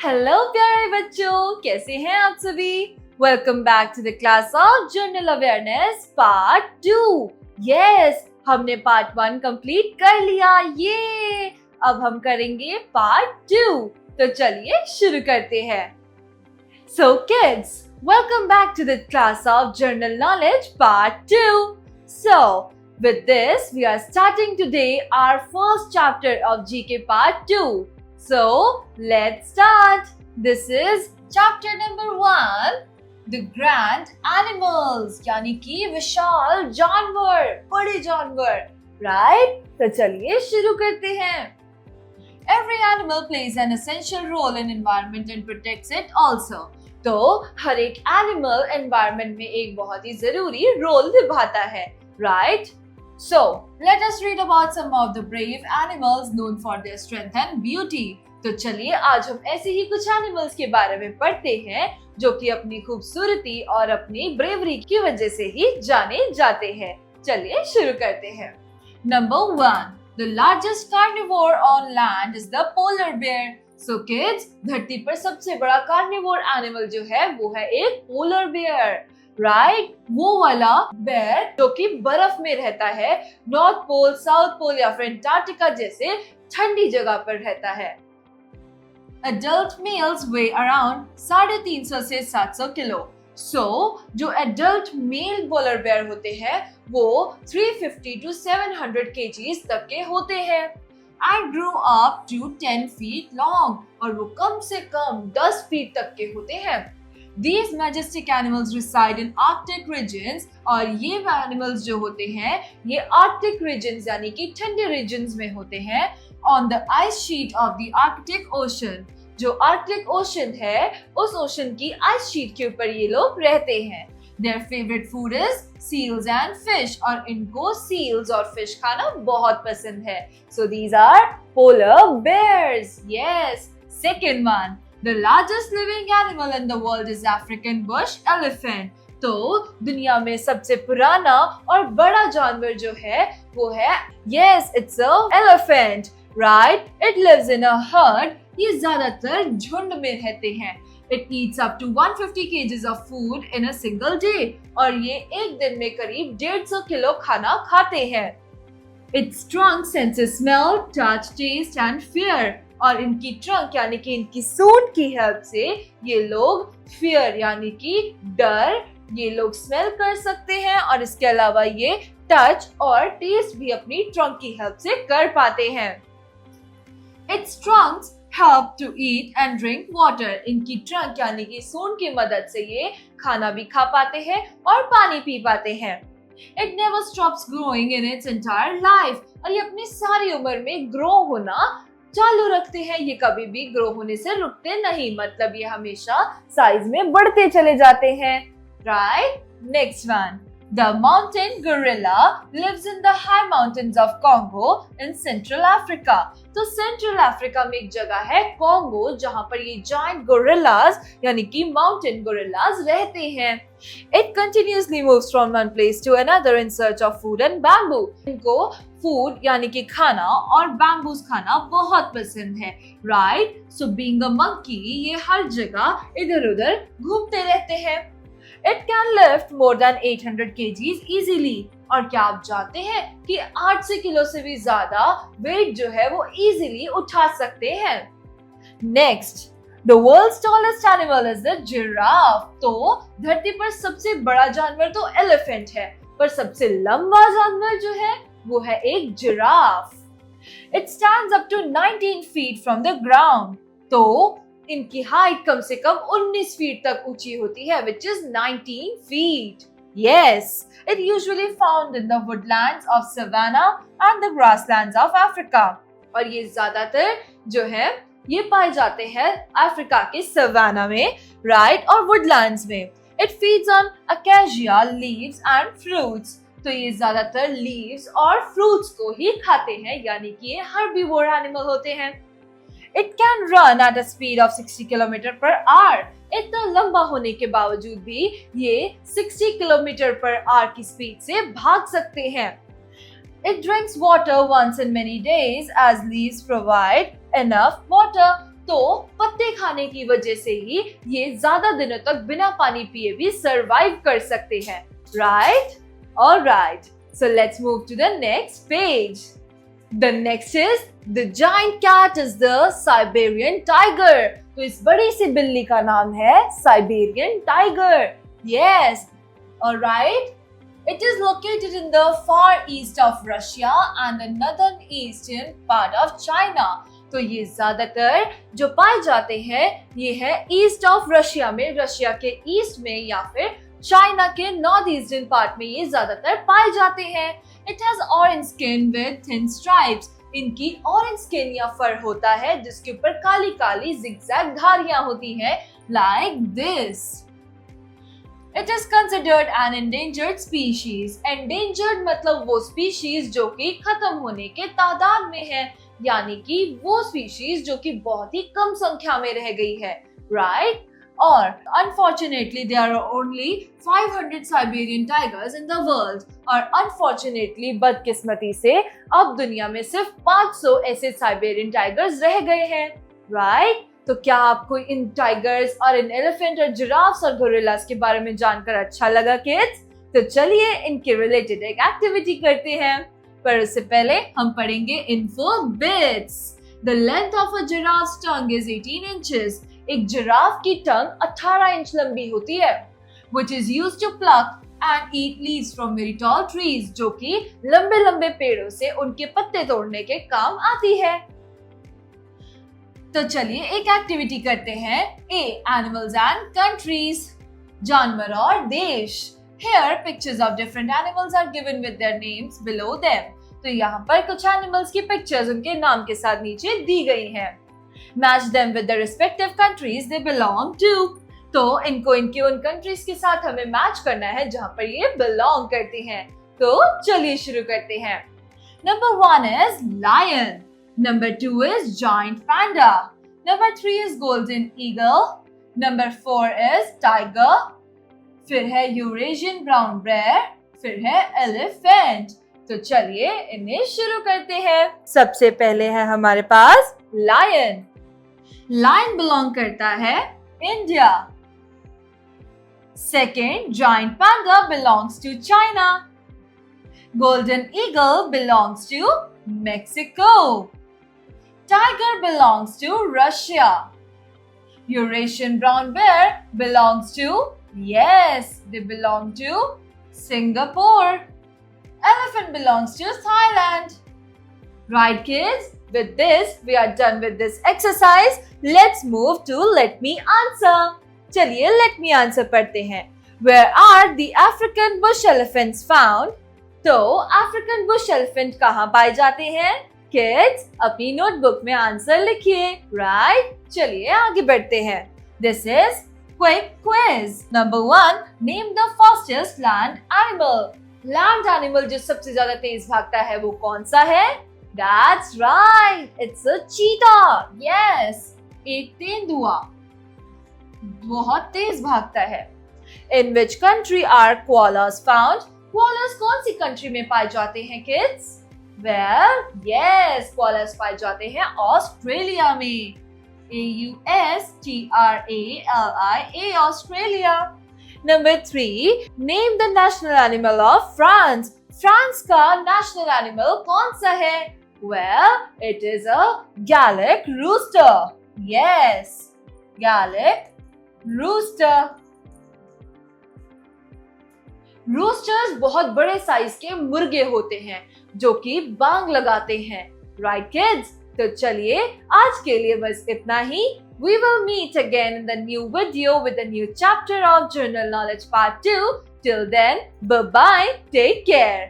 Hello प्यारे बच्चों, कैसे हैं आप सभी। Welcome back to the class of general awareness part 2। Yes, हमने पार्ट 1 कंप्लीट कर लिया। ये अब हम करेंगे पार्ट 2। तो चलिए शुरू करते हैं। So kids, welcome back to the class of general knowledge part 2. So with this we are starting today our first chapter of GK part 2. So let's start. This is chapter number 1, the grand animals, यानी कि विशाल जानवर, बड़े जानवर, right? तो चलिए शुरू करते हैं। Every animal plays an essential role in environment and protects it also. तो हर एक एनिमल एनवायरनमेंट में एक बहुत ही जरूरी रोल निभाता है, right? So let us read about some of the brave animals known for their strength and beauty. तो चलिए आज हम ऐसे ही कुछ एनिमल्स के बारे में पढ़ते हैं जो कि अपनी खूबसूरती और अपनी ब्रेवरी की वजह से ही जाने जाते हैं। चलिए शुरू करते हैं। Number 1, the largest carnivore on land is the polar bear. So kids, धरती पर सबसे बड़ा कार्निवोर एनिमल जो है वो है एक पोलर बेयर, राइट? वो वाला बेयर जो कि बर्फ में रहता है, नॉर्थ पोल, साउथ पोल या फिर अंटार्कटिका जैसे ठंडी जगह पर रहता है। Adult males weigh around 350 से 700 किलो। जो एडल्ट मेल पोलर बेयर होते हैं वो 350 to 700 kgs तक के होते हैं and grew up to 10 feet long, और वो कम से कम 10 फीट तक के होते हैं। These majestic animals reside in Arctic regions, और ये एनिमल्स जो होते हैं ये आर्कटिक रीजन्स यानी कि ठंडे रीजन्स में होते हैं on the ice sheet of the Arctic Ocean. जो आर्कटिक ओशन है उस ओशन की आइस शीट के ऊपर ये लोग रहते हैं। Their favorite food is seals and fish, और इनको seals और fish खाना बहुत पसंद है। So these are polar bears. Yes. Second one, the largest living animal in the world is African bush elephant. तो दुनिया में सबसे पुराना और बड़ा जानवर जो है वो है yes, it's a elephant, right? It lives in a herd. ये ज्यादातर झुंड में रहते हैं। It eats up to 150 kgs of food in a single day, और ये एक दिन में करीब 150 किलो खाना खाते हैं। Its trunk senses smell, touch, taste and fear, और इनकी ट्रंक यानी कि इनकी सूंड की हेल्प से ये लोग fear यानी कि डर ये लोग स्मेल कर सकते हैं, और इसके अलावा ये टच और टेस्ट भी अपनी ट्रंक की हेल्प से कर पाते हैं। Its trunks help to eat and drink water. इनकी ट्रंक यानी कि सूंड की मदद से ये खाना भी खा पाते हैं और पानी पी पाते हैं। It never stops growing in its entire life, और ये अपनी सारी उम्र में ग्रो होना चालू रखते हैं। ये कभी भी ग्रो होने से रुकते नहीं, मतलब ये हमेशा साइज में बढ़ते चले जाते हैं, right? Next one, the mountain gorilla lives in the high mountains of Congo in Central Africa. तो सेंट्रल अफ्रीका में एक जगह है कॉन्गो जहां पर ये जायंट गोरिल्लास यानी कि माउंटेन गोरिल्लास रहते हैं। It continuously moves from one place to another in search of food and bamboo. इनको फूड यानी कि खाना और बैम्बूज खाना बहुत पसंद है, right? So being a monkey, ये हर जगह इधर उधर घूमते रहते हैं। It can lift more than 800 kgs easily. और क्या आप जानते हैं कि 800 किलो से भी ज्यादा वेट जो है वो इजीली उठा सकते हैं। Next, the world's tallest animal is the giraffe. तो धरती पर सबसे बड़ा जानवर तो एलिफेंट है, पर सबसे लंबा जानवर जो है वो है एक giraffe. It stands up to 19 feet from the ground. तो इनकी हाइट कम से कम 19 फीट तक ऊंची होती है, which is 19 feet. Yes, it usually found in the woodlands of Savannah and the grasslands of Africa. और ये ज्यादातर जो है ये पाए जाते हैं अफ्रीका के सवाना में, राइट? और वुडलैंड्स में। It feeds on acacia leaves and fruits. तो ये ज्यादातर लीव्स और फ्रूट्स को ही खाते हैं, यानी कि ये हर्बीवोर एनिमल होते हैं। It can run at a speed of 60 km per hour. इतना लंबा होने के बावजूद भी ये 60 किलोमीटर पर आवर की स्पीड से भाग सकते हैं। It drinks water once in many days as leaves provide enough water. तो पत्ते खाने की वजह से ही ये ज्यादा दिनों तक बिना पानी पिए भी सरवाइव कर सकते हैं, right? Alright, so let's move to the next page. The next is the giant cat is the Siberian tiger. तो इस बड़ी सी बिल्ली का नाम है Siberian tiger. Yes, alright. It is located in the far east of Russia and the northern eastern part of China. तो ये ज्यादातर जो पाए जाते हैं ये है ईस्ट ऑफ रशिया में, रशिया के ईस्ट में या फिर चाइना के नॉर्थ ईस्टर्न पार्ट में ये ज्यादातर पाए जाते हैं। It has orange skin with thin stripes. इनकी ऑरेंज स्किन या फर होता है जिसके ऊपर काली काली जिगजैग धारियां होती हैं, like this. It is considered an endangered species. Endangered मतलब वो species जो कि खत्म होने के तादाद में है, यानी कि वो species जो कि बहुत ही कम संख्या में रह गई है, right? और unfortunately there are only 500 Siberian tigers in the world. और unfortunately बदकिस्मती से अब दुनिया में सिर्फ 500 ऐसे Siberian tigers रह गए हैं, right? तो क्या आपको इन टाइगर्स और इन एलिफेंट और जिराफ्स और गोरिल्लास के बारे में जानकर अच्छा लगा किड्स? तो चलिए इनके रिलेटेड एक एक्टिविटी करते हैं, पर उससे पहले हम पढ़ेंगे info bits. The length of a giraffe's tongue is 18 inches. एक जिराफ की टंग 18 इंच लंबी होती है, which is used to pluck and eat leaves from very tall trees, जो कि लंबे लंबे पेड़ों से उनके पत्ते तोड़ने के काम आती है। तो चलिए एक एक्टिविटी करते हैं। ए, एनिमल्स एंड कंट्रीज, जानवर और देश। Here pictures of different animals are given with their names below them. तो यहाँ पर कुछ एनिमल्स की पिक्चर्स उनके नाम के साथ नीचे दी गई हैं। Match them with the respective countries they belong to. तो इनको इनके उन कंट्रीज के साथ हमें मैच करना है जहाँ पर ये बिलोंग करते हैं। तो चलिए शुरू करते हैं। Number 1 is lion. Number 2 is giant panda. Number 3 is golden eagle. Number 4 is tiger. फिर है यूरेशियन ब्राउन बेयर, फिर है एलिफेंट। तो चलिए इन्हें शुरू करते हैं। सबसे पहले है हमारे पास लायन। लायन बिलोंग करता है India. Second, giant panda belongs to China. Golden eagle belongs to Mexico. Tiger belongs to Russia. Eurasian brown bear belongs to Yes, they belong to Singapore. Elephant belongs to Thailand. Right, kids? With this, we are done with this exercise. Let's move to Let Me Answer. चलिए Let Me Answer पढ़ते हैं. Where are the African bush elephants found? तो African bush elephant कहाँ पाए जाते हैं? Kids, अपनी notebook में आंसर लिखिए. Right? चलिए आगे बढ़ते हैं. This is Quick quiz. Number 1. Name the fastest land animal. Land animal जो सबसे ज्यादा तेज भागता है वो कौन सा है? That's right. It's a cheetah. Yes. एक तेंदुआ बहुत तेज भागता है। In which country are koalas found? Koalas कौन सी कंट्री में पाए जाते हैं kids? Well, yes. Koalas पाए जाते हैं ऑस्ट्रेलिया में। AUSTRALIA, Australia. Number 3. Name the national animal of France. France का national animal कौन सा है? Well, it is a Gallic rooster. Yes, Gallic rooster. Roosters बहुत बड़े साइज के मुर्गे होते हैं जो कि बांग लगाते हैं। Right, kids? तो चलिए आज के लिए बस इतना ही। We will meet again in the new video with a new chapter of General Knowledge Part 2. Till then, bye-bye. Take care.